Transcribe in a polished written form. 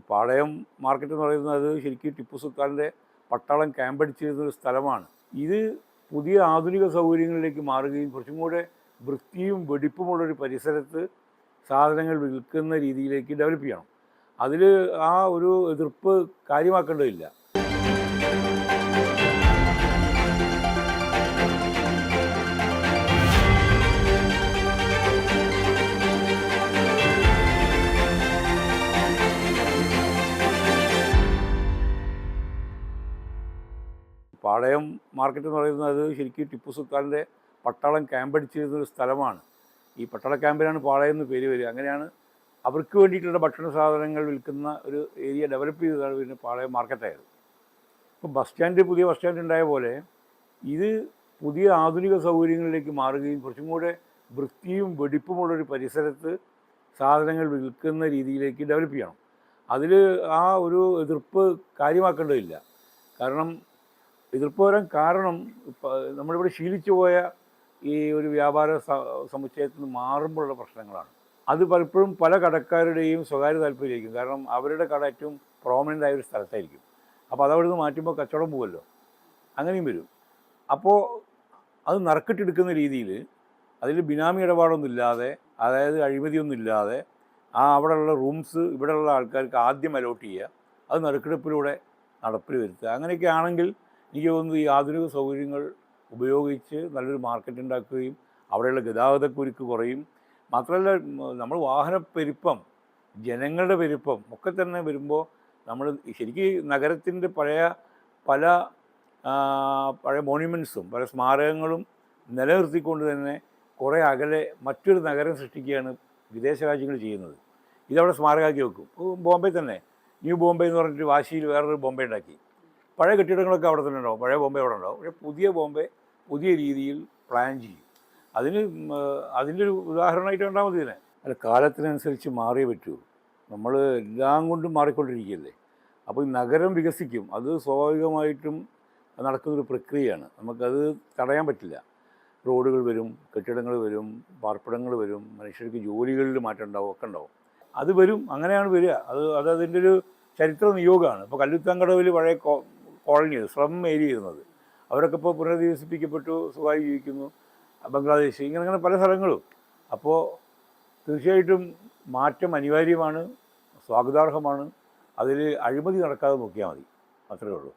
പാളയം market എന്ന് പറയുന്നത് ശരിക്കും ടിപ്പു സുൽത്താൻ്റെ പട്ടാളം ക്യാമ്പടിച്ചിരുന്നൊരു സ്ഥലമാണ്. ഇത് പുതിയ ആധുനിക സൗകര്യങ്ങളിലേക്ക് മാറുകയും കുറച്ചും കൂടെ വൃത്തിയും വെടിപ്പുമുള്ളൊരു പരിസരത്ത് സാധനങ്ങൾ വിൽക്കുന്ന രീതിയിലേക്ക് ഡെവലപ്പ് ചെയ്യണം. അതിൽ ആ ഒരു എതിർപ്പ് കാര്യമാക്കേണ്ടതില്ല. പാളയം മാർക്കറ്റ് എന്ന് പറയുന്നത് ശരിക്കും ടിപ്പു സുൽത്താൻ്റെ പട്ടാളം ക്യാമ്പടിച്ചിരുന്നൊരു സ്ഥലമാണ്. ഈ പട്ടാള ക്യാമ്പിനാണ് പാളയം എന്ന് പേര് വരിക. അങ്ങനെയാണ് അവർക്ക് വേണ്ടിയിട്ടുള്ള ഭക്ഷണ സാധനങ്ങൾ വിൽക്കുന്ന ഒരു ഏരിയ ഡെവലപ്പ് ചെയ്തതാണ് പിന്നെ പാളയം മാർക്കറ്റായത്. ഇപ്പോൾ പുതിയ ബസ് സ്റ്റാൻഡ് ഉണ്ടായ പോലെ ഇത് പുതിയ ആധുനിക സൗകര്യങ്ങളിലേക്ക് മാറുകയും കുറച്ചും കൂടെ വൃത്തിയും വെടിപ്പുമുള്ളൊരു പരിസരത്ത് സാധനങ്ങൾ വിൽക്കുന്ന രീതിയിലേക്ക് ഡെവലപ്പ് ചെയ്യണം. അതിൽ ആ ഒരു എതിർപ്പ് കാര്യമാക്കേണ്ടതില്ല. കാരണം എതിർപ്പ് വരാൻ കാരണം നമ്മളിവിടെ ശീലിച്ചു പോയ ഈ ഒരു വ്യാപാര സമുച്ചയത്തിൽ നിന്ന് മാറുമ്പോഴുള്ള പ്രശ്നങ്ങളാണ്. അത് പലപ്പോഴും പല കടക്കാരുടെയും സ്വകാര്യ താല്പര്യമായിരിക്കും. കാരണം അവരുടെ കട ഏറ്റവും പ്രോമിനൻ്റ് ആയ ഒരു സ്ഥലത്തായിരിക്കും. അപ്പോൾ അതവിടെ നിന്ന് മാറ്റുമ്പോൾ കച്ചവടം പോകുമല്ലോ, അങ്ങനെയും വരും. അപ്പോൾ അത് നറുക്കിട്ടെടുക്കുന്ന രീതിയിൽ അതിൽ ബിനാമി ഇടപാടൊന്നും ഇല്ലാതെ, അതായത് അഴിമതിയൊന്നും ഇല്ലാതെ അവിടെയുള്ള റൂംസ് ഇവിടെയുള്ള ആൾക്കാർക്ക് ആദ്യം അലോട്ട് ചെയ്യുക, അത് നറുക്കെടുപ്പിലൂടെ നടപ്പിൽ വരുത്തുക. അങ്ങനെയൊക്കെ ആണെങ്കിൽ എനിക്ക് തോന്നുന്നത് ഈ ആധുനിക സൗകര്യങ്ങൾ ഉപയോഗിച്ച് നല്ലൊരു മാർക്കറ്റ് ഉണ്ടാക്കുകയും അവിടെയുള്ള ഗതാഗതക്കുരുക്ക് കുറയും. മാത്രമല്ല, നമ്മൾ വാഹനപ്പെരുപ്പം, ജനങ്ങളുടെ പെരുപ്പം ഒക്കെ തന്നെ വരുമ്പോൾ നമ്മൾ ശരിക്കും നഗരത്തിൻ്റെ പല മോണ്യുമെൻറ്റ്സും പല സ്മാരകങ്ങളും നിലനിർത്തിക്കൊണ്ട് തന്നെ കുറേ അകലെ മറ്റൊരു നഗരം സൃഷ്ടിക്കുകയാണ് വിദേശ രാജ്യങ്ങൾ ചെയ്യുന്നത്. ഇതവിടെ സ്മാരകമാക്കി വെക്കും. ബോംബെ തന്നെ ന്യൂ ബോംബെ എന്ന് പറഞ്ഞിട്ട് വാശിയിൽ വേറൊരു ബോംബെ ഉണ്ടാക്കി. പഴയ കെട്ടിടങ്ങളൊക്കെ അവിടെ തന്നെ ഉണ്ടാവും, പഴയ ബോംബെ അവിടെ ഉണ്ടാവും. പക്ഷേ പുതിയ ബോംബെ പുതിയ രീതിയിൽ പ്ലാൻ ചെയ്യും. അതിൻ്റെ ഒരു ഉദാഹരണമായിട്ട് കണ്ടാൽ മതി ഇതിനെ. അല്ല, കാലത്തിനനുസരിച്ച് മാറിയേ പറ്റൂ. നമ്മൾ എല്ലാം കൊണ്ടും മാറിക്കൊണ്ടിരിക്കുകയല്ലേ. അപ്പോൾ ഈ നഗരം വികസിക്കും, അത് സ്വാഭാവികമായിട്ടും നടക്കുന്നൊരു പ്രക്രിയയാണ്. നമുക്കത് തടയാൻ പറ്റില്ല. റോഡുകൾ വരും, കെട്ടിടങ്ങൾ വരും, പാർപ്പിടങ്ങൾ വരും, മനുഷ്യർക്ക് ജോലികളിൽ മാറ്റം ഉണ്ടാവും, ഒക്കെ ഉണ്ടാവും. അത് വരും, അങ്ങനെയാണ് വരിക. അതിൻ്റെ ഒരു ചരിത്ര നിയോഗമാണ്. ഇപ്പോൾ കല്ലുത്താങ്കടവിൽ പഴയ കോളനി, സ്ലം ഏരിയ ഇരുന്നത്, അവരൊക്കെ ഇപ്പോൾ പുനരധിവസിപ്പിക്കപ്പെട്ടു, സുഖമായി ജീവിക്കുന്നു. ബംഗ്ലാദേശ്, ഇങ്ങനെ പല സ്ഥലങ്ങളും. അപ്പോൾ തീർച്ചയായിട്ടും മാറ്റം അനിവാര്യമാണ്, സ്വാഗതാർഹമാണ്. അതിൽ അഴിമതി നടക്കാതെ നോക്കിയാൽ മതി, അത്രയേ ഉള്ളൂ.